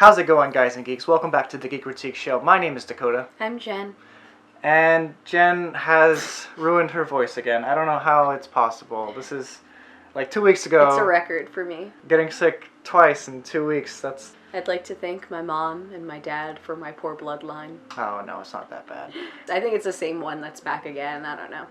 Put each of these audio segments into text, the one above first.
How's it going, guys and geeks? Welcome back to the Geekritique show. My name is Dakota. I'm Jen. And Jen has ruined her voice again. I don't know how it's possible. This is like 2 weeks ago. It's a record for me. Getting sick twice in 2 weeks. I'd like to thank my mom and my dad for my poor bloodline. Oh no, it's not that bad. I think it's the same one that's back again. I don't know.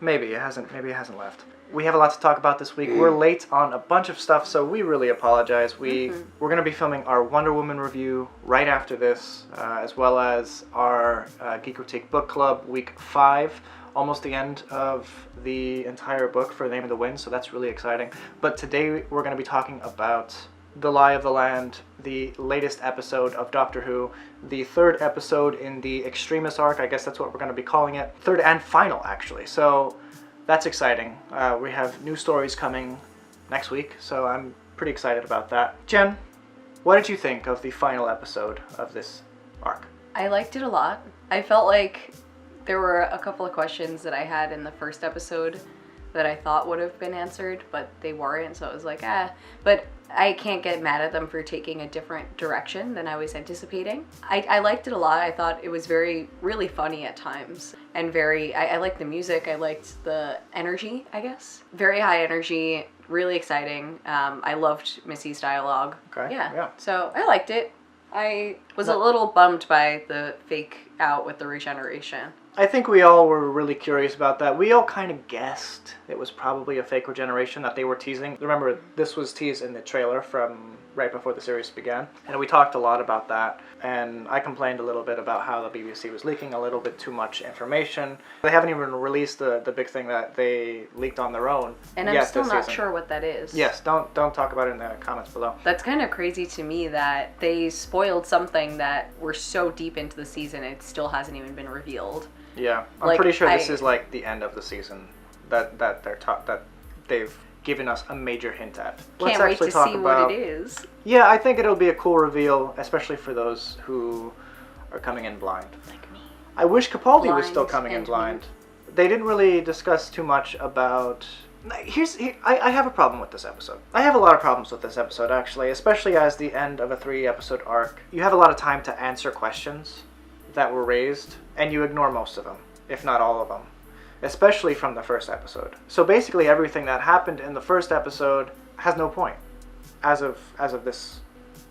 Maybe it hasn't left. We have a lot to talk about this week. We're late on a bunch of stuff, so we really apologize. We're going to be filming our Wonder Woman review right after this, as well as our Geekritique book club week 5, almost the end of the entire book for The Name of the Wind, so that's really exciting. But today we're going to be talking about The Lie of the Land, the latest episode of Doctor Who, the third episode in the Extremis arc. I guess that's what we're going to be calling it. Third and final, actually. So that's exciting. We have new stories coming next week, so I'm pretty excited about that. Jen, what did you think of the final episode of this arc? I liked it a lot. I felt like there were a couple of questions that I had in the first episode that I thought would have been answered, but they weren't, so it was like, But I can't get mad at them for taking a different direction than I was anticipating. I liked it a lot. I thought it was really funny at times. And I liked the music. I liked the energy, I guess. Very high energy, really exciting. I loved Missy's dialogue. Okay. Yeah. So I liked it. I was a little bummed by the fake out with the regeneration. I think we all were really curious about that. We all kind of guessed it was probably a fake regeneration that they were teasing. Remember, this was teased in the trailer from right before the series began. And we talked a lot about that. And I complained a little bit about how the BBC was leaking a little bit too much information. They haven't even released the big thing that they leaked on their own. And I'm still not sure what that is. Yes, don't talk about it in the comments below. That's kind of crazy to me that they spoiled something that we're so deep into the season it still hasn't even been revealed. Yeah, I'm pretty sure this is like the end of the season that they've given us a major hint at. Can't wait to see what it is. Yeah, I think it'll be a cool reveal, especially for those who are coming in blind. Like me. I wish Capaldi was still coming in blind. They didn't really discuss too much about... I have a problem with this episode. I have a lot of problems with this episode, actually, especially as the end of a 3-episode arc. You have a lot of time to answer questions that were raised, and you ignore most of them, if not all of them, especially from the first episode. So basically everything that happened in the first episode has no point as of this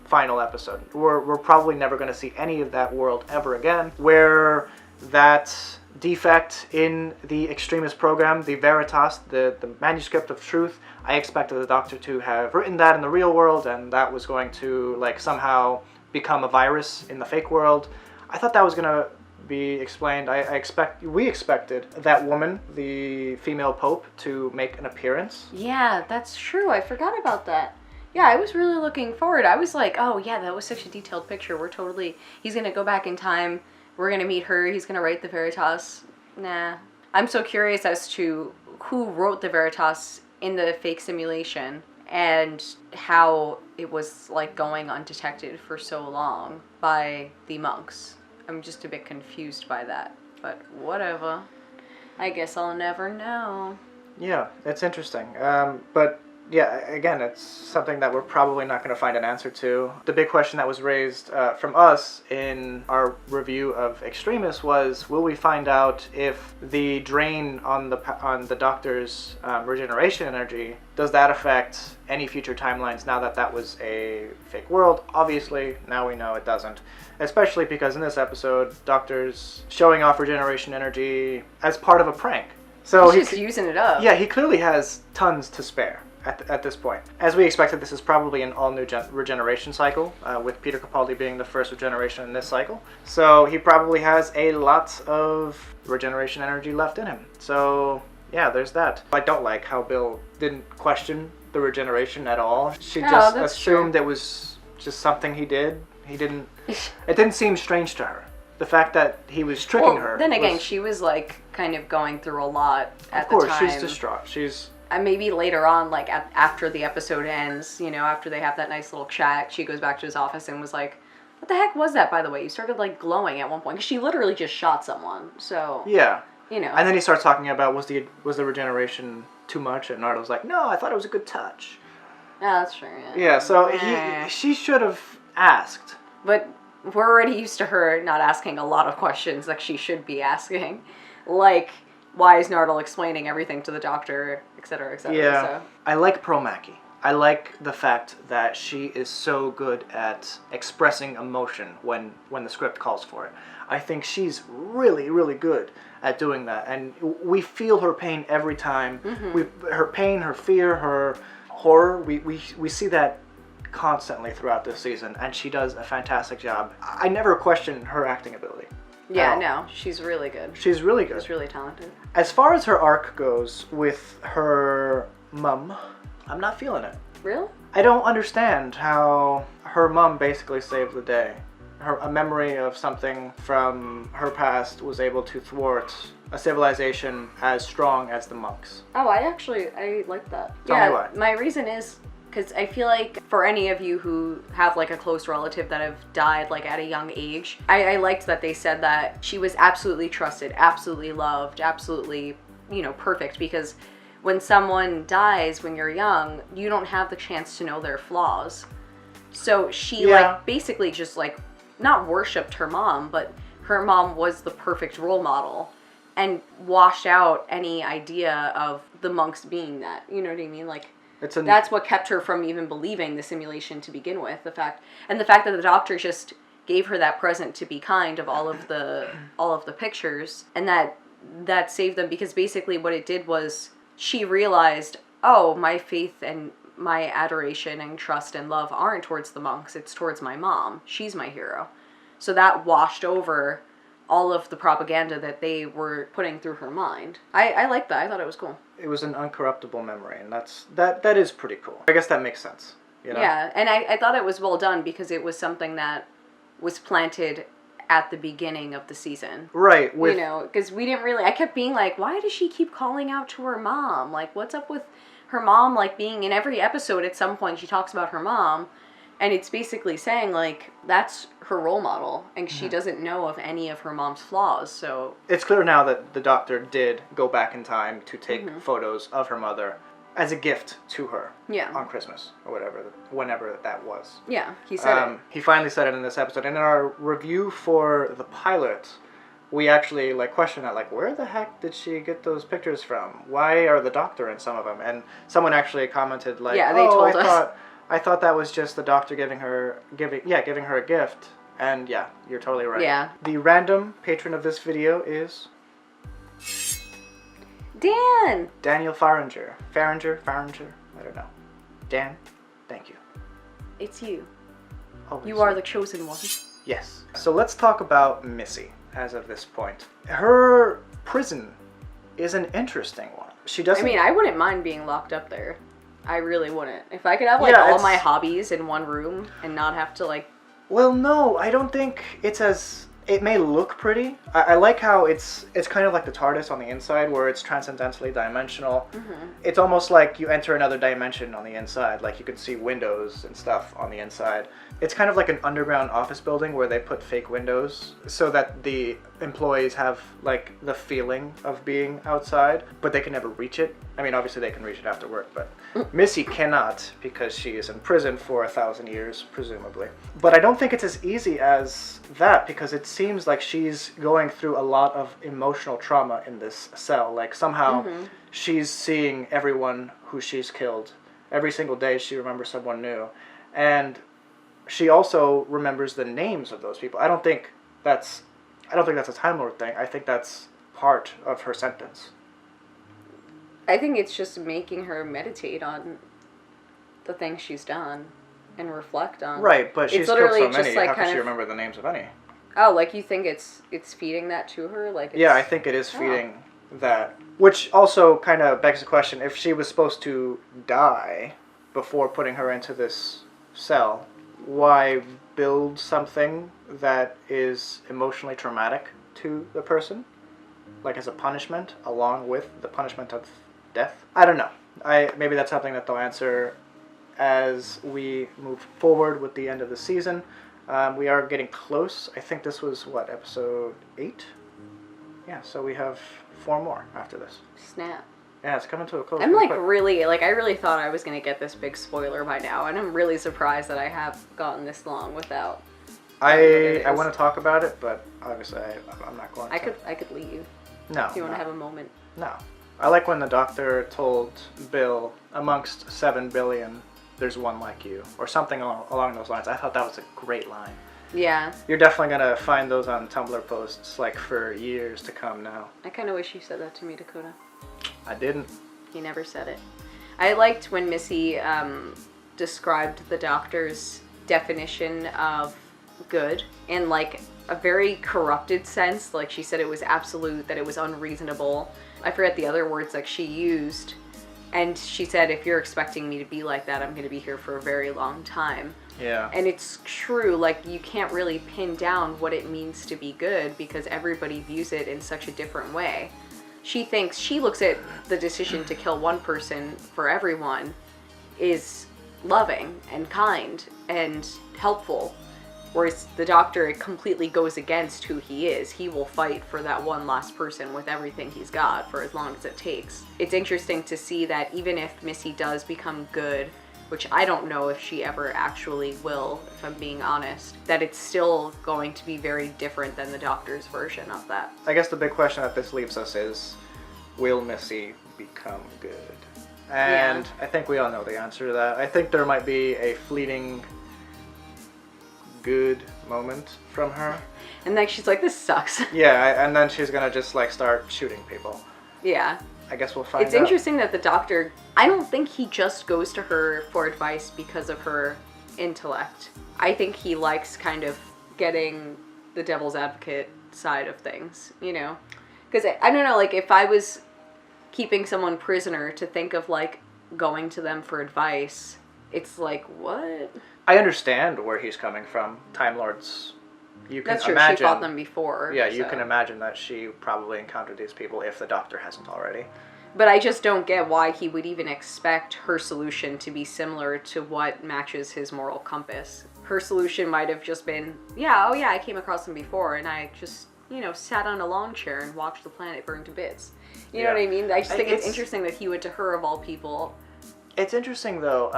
final episode. We're probably never going to see any of that world ever again, where that defect in the Extremis program, the Veritas, the manuscript of truth, I expected the Doctor to have written that in the real world, and that was going to like somehow become a virus in the fake world. I thought that was going to be explained. We expected that woman, the female pope, to make an appearance. Yeah, that's true. I forgot about that. Yeah, I was really looking forward. I was like, oh yeah, that was such a detailed picture. He's going to go back in time. We're going to meet her. He's going to write the Veritas. Nah. I'm so curious as to who wrote the Veritas in the fake simulation and how it was like going undetected for so long by the monks. I'm just a bit confused by that, but whatever. I guess I'll never know. Yeah, it's interesting. But yeah, again, it's something that we're probably not going to find an answer to. The big question that was raised from us in our review of Extremis was, will we find out if the drain on the Doctor's regeneration energy, does that affect any future timelines now that that was a fake world? Obviously, now we know it doesn't. Especially because in this episode, Doctor's showing off regeneration energy as part of a prank. So he's just using it up. Yeah, he clearly has tons to spare at this point. As we expected, this is probably an all-new regeneration cycle, with Peter Capaldi being the first regeneration in this cycle. So he probably has a lot of regeneration energy left in him. So yeah, there's that. I don't like how Bill didn't question the regeneration at all. She just assumed it was just something he did. It didn't seem strange to her. The fact that he was tricking her. Then again, she was like kind of going through a lot at the time. Of course, she's distraught. And maybe later on, like after the episode ends, after they have that nice little chat, she goes back to his office and was like, what the heck was that, by the way? You started like glowing at one point. 'Cause she literally just shot someone. So yeah. And then he starts talking about was the regeneration too much, and Nardo's like, no, I thought it was a good touch. Yeah, that's true. Yeah, so she should have asked But we're already used to her not asking a lot of questions that she should be asking. Like, why is Nardole explaining everything to the doctor, etc., etc. Yeah. So. I like Pearl Mackie. I like the fact that she is so good at expressing emotion when the script calls for it. I think she's really, really good at doing that. And we feel her pain every time. Her pain, her fear, her horror, we see that constantly throughout this season. And she does a fantastic job. I never question her acting ability. Yeah, no, she's really good. She's really good. She's really talented. As far as her arc goes with her mum, I'm not feeling it. Really? I don't understand how her mum basically saved the day. A memory of something from her past was able to thwart a civilization as strong as the monks. Oh, I like that. Tell me why. My reason is because I feel like for any of you who have like a close relative that have died like at a young age, I liked that they said that she was absolutely trusted, absolutely loved, absolutely, perfect, because when someone dies when you're young, you don't have the chance to know their flaws. So she basically just not worshipped her mom, but her mom was the perfect role model and washed out any idea of the monks being that. You know what I mean? That's what kept her from even believing the simulation to begin with. The fact that the doctor just gave her that present to be kind of all of the pictures, and that saved them, because basically what it did was she realized, oh, my faith and my adoration and trust and love aren't towards the monks, it's towards my mom. She's my hero. So that washed over all of the propaganda that they were putting through her mind. I like that. I thought it was cool. It was an uncorruptible memory, and that is pretty cool. I guess that makes sense. Yeah, and I thought it was well done because it was something that was planted at the beginning of the season. Right. Because we didn't really... I kept being like, why does she keep calling out to her mom? Like, what's up with her mom, being in every episode at some point she talks about her mom, and it's basically saying, that's her role model, and she doesn't know of any of her mom's flaws, so... It's clear now that the doctor did go back in time to take photos of her mother as a gift to her on Christmas, or whenever that was. Yeah, he said it. He finally said it in this episode, and in our review for the pilot, we actually questioned that, where the heck did she get those pictures from? Why are the doctor in some of them? And someone actually commented they told us. I thought that was just the doctor giving her a gift. And yeah, you're totally right. Yeah. The random patron of this video is Dan. Daniel Faringer. Faringer, I don't know. Dan, thank you. It's you. Always. You are the chosen one. Yes. So let's talk about Missy. As of this point, her prison is an interesting one. She doesn't... I wouldn't mind being locked up there. I really wouldn't. If I could have all my hobbies in one room and not have to Well, no, I don't think it's as... It may look pretty. I like how it's kind of like the TARDIS on the inside, where it's transcendentally dimensional. It's almost like you enter another dimension on the inside. You can see windows and stuff on the inside. It's kind of like an underground office building where they put fake windows so that the employees have the feeling of being outside, but they can never reach it. Obviously they can reach it after work, but Missy cannot, because she is in prison for 1,000 years, presumably. But I don't think it's as easy as that, because it seems like she's going through a lot of emotional trauma in this cell. Somehow she's seeing everyone who she's killed. Every single day she remembers someone new. And she also remembers the names of those people. I don't think that's a Time Lord thing. I think that's part of her sentence. I think it's just making her meditate on the things she's done and reflect on. Right, but she's killed so many. How can she remember the names of any? Oh, you think it's feeding that to her? Yeah, I think it is feeding that. Which also kind of begs the question, if she was supposed to die before putting her into this cell, why build something that is emotionally traumatic to the person? As a punishment, along with the punishment of death? I don't know. Maybe that's something that they'll answer as we move forward with the end of the season. We are getting close. I think this was, episode 8? Yeah, so we have 4 more after this. Snap. Yeah, it's coming to a close. I'm I really thought I was going to get this big spoiler by now, and I'm really surprised that I have gotten this long without I want to talk about it, but obviously I'm not going to. I could leave. No. If you want to have a moment. No. I like when the doctor told Bill, amongst 7 billion, there's one like you, or something along those lines. I thought that was a great line. Yeah. You're definitely going to find those on Tumblr posts, like, for years to come now. I kind of wish you said that to me, Dakota. I didn't. He never said it. I liked when Missy described the doctor's definition of good in, like, a very corrupted sense. Like, she said it was absolute, that it was unreasonable. I forget the other words that she used. And she said, if you're expecting me to be like that, I'm going to be here for a very long time. Yeah. And it's true, like, you can't really pin down what it means to be good because everybody views it in such a different way. She looks at the decision to kill one person for everyone is loving and kind and helpful. Whereas the doctor completely goes against who he is. He will fight for that one last person with everything he's got for as long as it takes. It's interesting to see that even if Missy does become good, which I don't know if she ever actually will, if I'm being honest, that it's still going to be very different than the doctor's version of that. I guess the big question that this leaves us is, will Missy become good? And yeah. I think we all know the answer to that. I think there might be a fleeting good moment from her. And then she's like, this sucks. Yeah, and then she's gonna just like start shooting people. Yeah. I guess we'll find out. It's interesting that the doctor, I don't think he just goes to her for advice because of her intellect. I think he likes kind of getting the devil's advocate side of things, you know? Because I don't know, like if I was keeping someone prisoner, to think of like going to them for advice, it's like, what? I understand where he's coming from. Time Lords, you can That's true. imagine. She fought them before. Yeah, you can imagine that she probably encountered these people if the doctor hasn't already. But I just don't get why he would even expect her solution to be similar to what matches his moral compass. Her solution might have just been, yeah, oh yeah, I came across them before, and I just, you know, sat on a lawn chair and watched the planet burn to bits. You know what I mean? I just think it's interesting that he would, to her of all people. It's interesting though.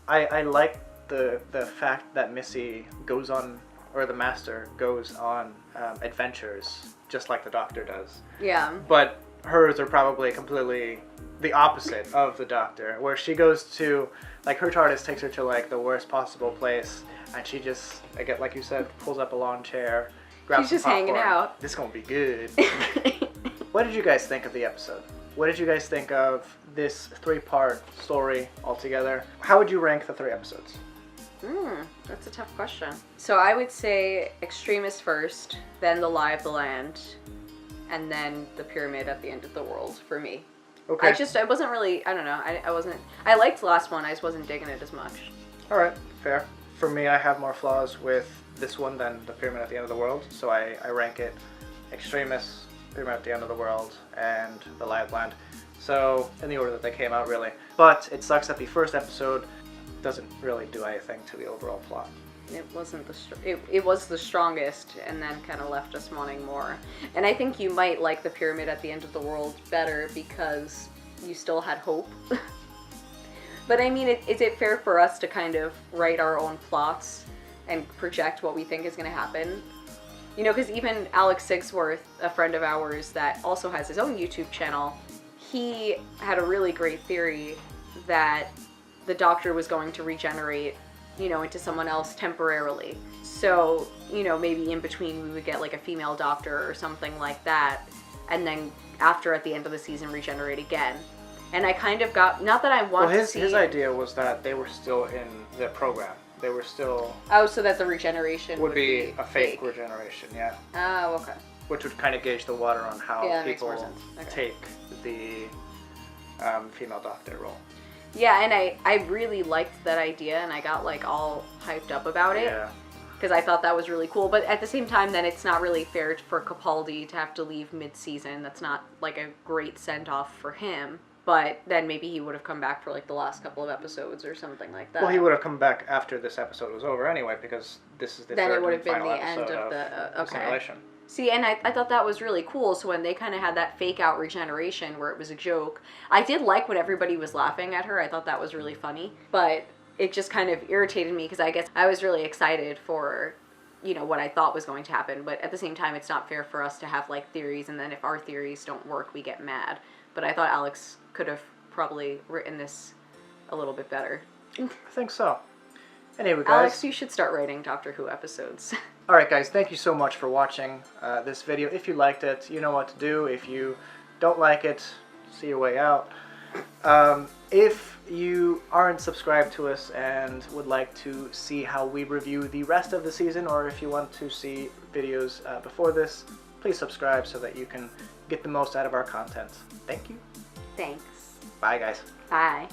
I like the fact that Missy goes on, or the Master goes on adventures just like the doctor does. Yeah. But hers are probably completely the opposite of the doctor, where she goes to, like, her TARDIS takes her to like the worst possible place, and she just, again, like you said, pulls up a lawn chair, grabs She's some just popcorn. hanging out. This is gonna be good. What did you guys think of the episode? What did you guys think of this 3-part story altogether? How would you rank the 3 episodes? That's a tough question. So I would say Extremis first, then The Lie of the Land, and then The Pyramid at the End of the World for me. Okay. I wasn't really, I don't know, I liked the last one, I just wasn't digging it as much. Alright, fair. For me, I have more flaws with this one than The Pyramid at the End of the World, so I rank it Extremis, Pyramid at the End of the World, and The Lie of the Land. So, in the order that they came out, really. But it sucks that the first episode doesn't really do anything to the overall plot. It wasn't it was the strongest, and then kind of left us wanting more. And I think you might like The Pyramid at the End of the World better because you still had hope. But I mean, is it fair for us to kind of write our own plots and project what we think is going to happen? You know, because even Alex Sigsworth, a friend of ours that also has his own YouTube channel, he had a really great theory that the doctor was going to regenerate, you know, into someone else temporarily. So, you know, maybe in between we would get like a female doctor or something like that, and then after, at the end of the season, regenerate again. And I kind of got, not that I want to see... his idea was that they were still in the program. They were still... Oh, so that the regeneration would be a fake regeneration, yeah. Oh, okay. Which would kind of gauge the water on how people take the female doctor role. Yeah, and I really liked that idea, and I got like all hyped up about it. Yeah. Because I thought that was really cool. But at the same time, then it's not really fair for Capaldi to have to leave mid-season. That's not like a great send-off for him. But then maybe he would have come back for like the last couple of episodes or something like that. Well, he would have come back after this episode was over anyway, because this is the then third it would have and been final the end episode of the simulation. See, and I thought that was really cool. So when they kind of had that fake out regeneration where it was a joke, I did like when everybody was laughing at her. I thought that was really funny. But it just kind of irritated me because I guess I was really excited for you know, what I thought was going to happen. But at the same time, it's not fair for us to have, like, theories, and then if our theories don't work, we get mad. But I thought Alex could have probably written this a little bit better. I think so. Anyway, guys. Alex, you should start writing Doctor Who episodes. Alright, guys, thank you so much for watching this video. If you liked it, you know what to do. If you don't like it, see your way out. If you aren't subscribed to us and would like to see how we review the rest of the season, or if you want to see videos before this, please subscribe so that you can get the most out of our content. Thank you. Thanks. Bye, guys. Bye.